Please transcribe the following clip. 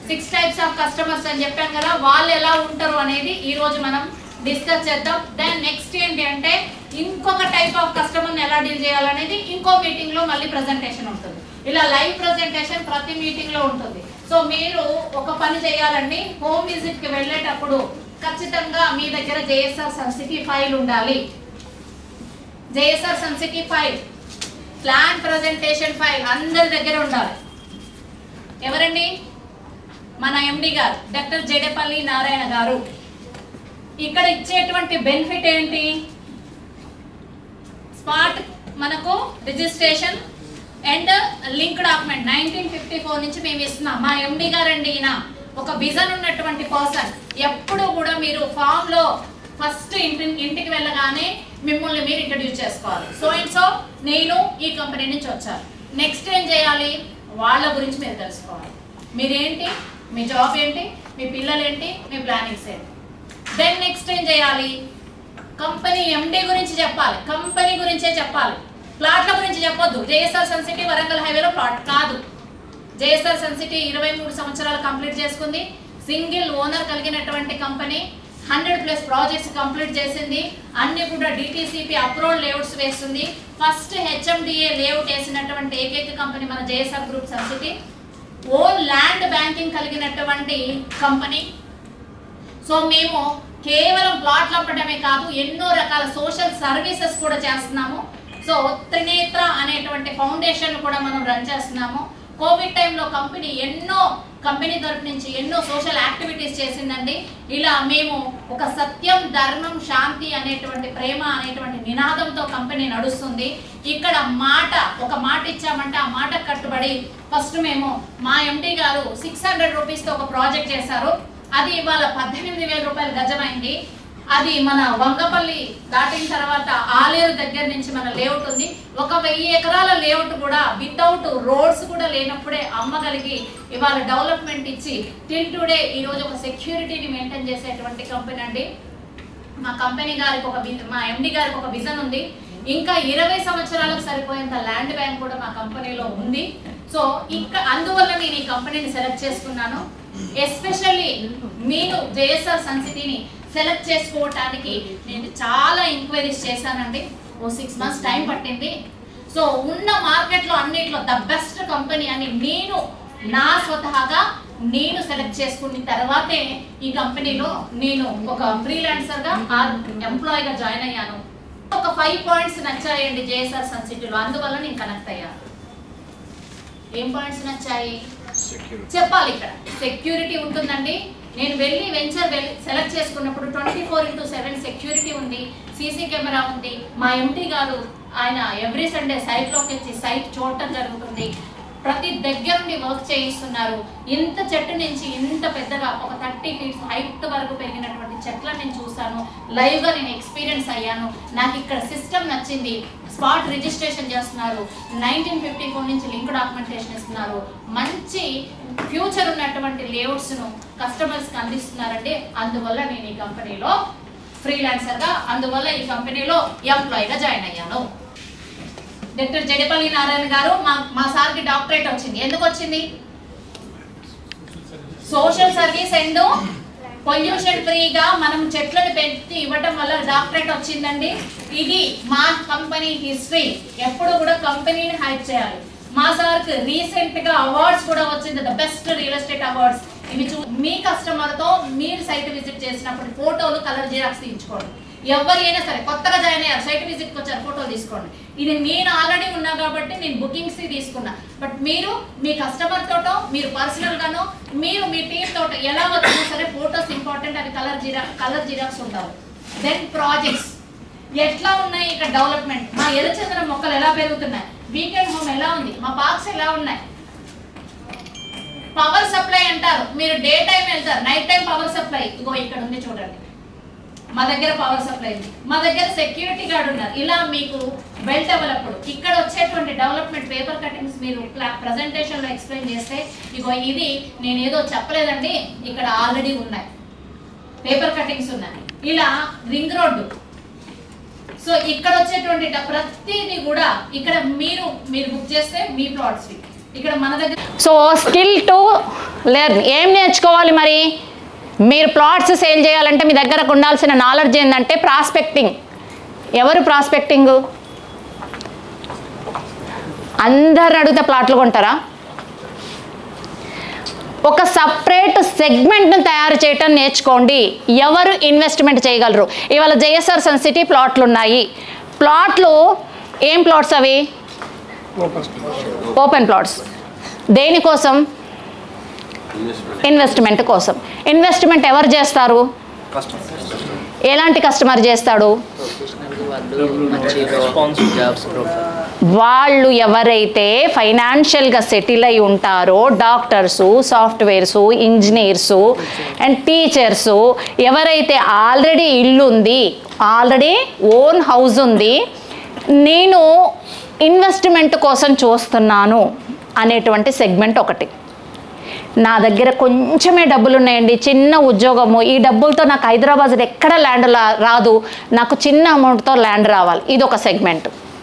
6 types of customers అని చెప్పాను కదా, వాళ్ళు ఎలా ఉంటారు అనేది ఈ రోజు మనం డిస్కస్ చేద్దాం. దెన్ నెక్స్ట్ ఏంటి అంటే ఇంకొక టైప్ ఆఫ్ కస్టమర్ని ఎలా డీల్ చేయాలనేది ఇంకో మీటింగ్ లో మళ్ళీ ప్రెజెంటేషన్ ఉంటుంది. ఇలా లైవ్ ప్రెజెంటేషన్ ప్రతి మీటింగ్ లో ఉంటుంది. సో మీరు ఒక పని చేయాలండి, హోమ్ విజిట్ కి వెళ్ళేటప్పుడు ఖచ్చితంగా మీ దగ్గర జేఎస్ఆర్ సన్ సిటీ ఫైల్ ఉండాలి. JSR Sun City file, plan presentation file అందరి దగ్గర ఉండాలి. ఎవరండి? మన ఎండి గారు డాక్టర్ జడేపల్లి నారాయణ గారు. ఇక్కడ ఇచ్చేటువంటి బెనిఫిట్ ఏంటి? స్పాట్ మనకు రిజిస్ట్రేషన్ అండ్ లింక్ డాక్యుమెంట్ 1954 నుంచి మేము ఇస్తున్నాం. మా ఎండి గారండి, ఈయన ఒక విజన్ ఉన్నటువంటి పర్సన్. ఎప్పుడు కూడా మీరు ఫామ్ లో ఫస్ట్ ఇంటికి వెళ్ళగానే మిమ్మల్ని మీరు ఇంట్రడ్యూస్ చేసుకోవాలి. సో అండ్ సో నేను ఈ కంపెనీ నుంచి వచ్చాను. నెక్స్ట్ ఏం చేయాలి? వాళ్ళ గురించి మీరు తెలుసుకోవాలి. మీరేంటి, మీ జాబ్ ఏంటి, మీ పిల్లలు ఏంటి, మీ ప్లానింగ్స్ ఏంటి. దెన్ నెక్స్ట్ ఏం చేయాలి? కంపెనీ ఎండి గురించి చెప్పాలి, కంపెనీ గురించే చెప్పాలి. ప్లాట్ల గురించి చెప్పొద్దు. జేఎస్ఆర్ సన్ సిటీ వరంగల్ హైవేలో ప్లాట్ కాదు. జేఎస్ఆర్ సన్ సిటీ 23 సంవత్సరాలు కంప్లీట్ చేసుకుంది. సింగిల్ ఓనర్ కలిగినటువంటి కంపెనీ. 100+ ప్రాజెక్ట్స్ కంప్లీట్ చేసింది. అన్ని కూడా డిటిసిపి అప్రూవల్ లేఅవుట్స్ వేస్తుంది. ఫస్ట్ హెచ్ఎండిఏ లేఅవుట్ వేసినటువంటి ఏకైక కంపెనీ మన JSR group Sun City. Own land banking కలిగినటువంటి కంపెనీ. సో మేము కేవలం ప్లాట్లు అమ్మడమే కాదు, ఎన్నో రకాల సోషల్ సర్వీసెస్ కూడా చేస్తున్నాము. సో త్రినేత్ర అనేటువంటి ఫౌండేషన్ కూడా మనం రన్ చేస్తున్నాము. కోవిడ్ టైంలో కంపెనీ తరపు నుంచి ఎన్నో సోషల్ యాక్టివిటీస్ చేసిందండి. ఇలా మేము ఒక సత్యం, ధర్మం, శాంతి అనేటువంటి ప్రేమ అనేటువంటి నినాదంతో కంపెనీ నడుస్తుంది. ఇక్కడ ఒక మాట ఇచ్చామంటే ఆ మాట కట్టుబడి ఫస్ట్ మేము మా ఎండి గారు 600 రూపీస్తో ఒక ప్రాజెక్ట్ చేశారు. అది ఇవాళ 18,000 రూపాయలు గజమైంది. అది మన వంగపల్లి దాటిన తర్వాత ఆలేరు దగ్గర నుంచి మన లేఅవుట్ ఉంది. 1,000 ఎకరాల లేఅవుట్ కూడా వితౌట్ రోడ్స్ కూడా లేనప్పుడే అమ్మగలిగి ఇవాళ డెవలప్మెంట్ ఇచ్చి టిల్ టుడే ఈ రోజు ఒక సెక్యూరిటీని మెయింటైన్ చేసేటువంటి కంపెనీ అండి. మా కంపెనీ గారికి మా ఎండి గారికి ఒక విజన్ ఉంది. ఇంకా 20 సంవత్సరాలకు సరిపోయేంత ల్యాండ్ బ్యాంక్ కూడా మా కంపెనీలో ఉంది. సో అందువల్ల నేను ఈ కంపెనీని సెలెక్ట్ చేసుకున్నాను. ఎస్పెషల్లీ మీరు జేఎస్ఆర్ సన్ సిటీని సెలెక్ట్ చేసుకోవటానికి నేను చాలా ఎంక్వైరీస్ చేశానండి. 6 months టైం పట్టింది. సో ఉన్న మార్కెట్లో అన్నిట్లో ద బెస్ట్ కంపెనీ అని నా స్వతహాగా సెలెక్ట్ చేసుకున్న తర్వాతే ఈ కంపెనీలో నేను ఒక ఫ్రీలాన్సర్గా ఎంప్లాయీగా జాయిన్ అయ్యాను. ఒక 5 points నచ్చాయండి జేఎస్ఆర్ సన్ సిటీలో, అందువల్ల నేను కనెక్ట్ అయ్యాను. ఏం పాయింట్స్ నచ్చాయి చెప్పాలి. ఇక్కడ సెక్యూరిటీ ఉంటుందండి. నేను వెంచర్ సెలెక్ట్ చేసుకున్నప్పుడు 24/7 సెక్యూరిటీ ఉంది, సీసీ కెమెరా ఉంది. మా ఎంటీ గారు ఆయన ఎవ్రీ సండే సైట్లోకి వచ్చి సైట్ చూడటం జరుగుతుంది. ప్రతి దగ్గర నుండి వర్క్ చేయిస్తున్నారు. ఇంత చెట్టు నుంచి ఇంత పెద్దగా ఒక 30 feet హైట్ వరకు పెరిగినటువంటి చెట్లను నేను చూశాను. లైవ్గా నేను ఎక్స్పీరియన్స్ అయ్యాను. నాకు ఇక్కడ సిస్టమ్ నచ్చింది. స్పాట్ రిజిస్ట్రేషన్ చేస్తున్నారు. 1954 నుంచి లింక్ డాక్యుమెంటేషన్ ఇస్తున్నారు. మంచి ఫ్యూచర్ ఉన్నటువంటి లేఅవుట్స్ను కస్టమర్స్కి అందిస్తున్నారండి. అందువల్ల నేను ఈ కంపెనీలో ఫ్రీలాన్సర్గా, అందువల్ల ఈ కంపెనీలో ఎంప్లాయీగా జాయిన్ అయ్యాను. డాక్టర్ జడేపల్లి నారాయణ గారు మా సార్కి డాక్టరేట్ వచ్చింది. ఎందుకు వచ్చింది? సోషల్ సర్వీస్ అండ్ పొల్యూషన్ ఫ్రీగా మనం చెట్లను పెంచి ఇవ్వటం వల్ల డాక్టరేట్ వచ్చిందండి. ఇది మా కంపెనీ హిస్టరీ. ఎప్పుడు కూడా కంపెనీని హైప్ చేయాలి. మా సార్కి రీసెంట్గా అవార్డ్స్ కూడా వచ్చింది, the best real estate awards. ఇవి మీ కస్టమర్తో మీరు సైట్ విజిట్ చేసినప్పుడు ఫోటోలు కలర్ జిరాక్స్ తీయించుకోండి. ఎవరైనా సరే కొత్తగా జాయిన్ అయ్యారు, సైట్ విజిట్కి వచ్చారు, ఫోటోలు తీసుకోండి. ఇది నేను ఆల్రెడీ ఉన్నా కాబట్టి నేను బుకింగ్స్ తీసుకున్నా. బట్ మీరు మీ కస్టమర్ తోటో, మీరు పర్సనల్గానో, మీరు మీ టీమ్ తోటో ఎలా వచ్చినా సరే ఫోటోస్ ఇంపార్టెంట్. అవి కలర్ జిరాక్స్ ఉంటారు. దెన్ ప్రాజెక్ట్స్ ఎట్లా ఉన్నాయి, ఇక్కడ డెవలప్మెంట్, మా ఎర్రచందనం మొక్కలు ఎలా పెరుగుతున్నాయి, వీకెండ్ హోమ్ ఎలా ఉంది, మా పార్క్స్ ఎలా ఉన్నాయి. పవర్ సప్లై అంటారు, మీరు డే టైం వెళ్తారు, నైట్ టైం పవర్ సప్లై ఇగో ఇక్కడ ఉంది చూడండి. మా దగ్గర పవర్ సప్లై ఉంది, మా దగ్గర సెక్యూరిటీ గార్డ్ ఉన్నారు. ఇలా మీకు వెల్ డెవలప్డ్ ఇక్కడ వచ్చేటువంటి డెవలప్మెంట్ పేపర్ కటింగ్స్ మీరు ప్రజెంటేషన్లో ఎక్స్ప్లెయిన్ చేస్తే ఇగో ఇది నేనేదో చెప్పలేదండి, ఇక్కడ ఆల్రెడీ ఉన్నాయి పేపర్ కటింగ్స్ ఉన్నాయి. ఇలా రింగ్ రోడ్డు. సో ఇక్కడ వచ్చేటువంటి ప్రతిదీ కూడా ఇక్కడ మీరు బుక్ చేస్తే మీ ప్లాట్స్ ఇక్కడ మన దగ్గర. సో స్కిల్ టు లెర్న్ ఏం నేర్చుకోవాలి మరి? మీరు ప్లాట్స్ సేల్ చేయాలంటే మీ దగ్గరకు ఉండాల్సిన నాలెడ్జ్ ఏంటంటే ప్రాస్పెక్టింగ్. ఎవరు ప్రాస్పెక్టింగ్? అందరు అడిగితే ప్లాట్లు కొంటారా? ఒక సపరేట్ సెగ్మెంట్ను తయారు చేయటం నేర్చుకోండి. ఎవరు ఇన్వెస్ట్మెంట్ చేయగలరు? ఇవాళ జేఎస్ఆర్ సన్ సిటీ ప్లాట్లు ఉన్నాయి. ప్లాట్లు ఏం ప్లాట్స్ అవి? Open plots. దేనికోసం? ఇన్వెస్ట్మెంట్ కోసం. ఇన్వెస్ట్మెంట్ ఎవరు చేస్తారు? ఎలాంటి కస్టమర్ చేస్తాడు? వాళ్ళు ఎవరైతే ఫైనాన్షియల్గా సెటిల్ అయి ఉంటారో, doctors, softwares, engineers and teachers, ఎవరైతే ఆల్రెడీ ఇల్లు ఉంది, ఆల్రెడీ ఓన్ హౌస్ ఉంది, నేను ఇన్వెస్ట్మెంట్ కోసం చూస్తున్నాను అనేటువంటి సెగ్మెంట్ ఒకటి. నా దగ్గర కొంచెమే డబ్బులు ఉన్నాయండి, చిన్న ఉద్యోగము, ఈ డబ్బులతో నాకు హైదరాబాద్ ఎక్కడ ల్యాండ్ రాదు, నాకు చిన్న అమౌంట్తో ల్యాండ్ రావాలి, ఇది ఒక సెగ్మెంట్.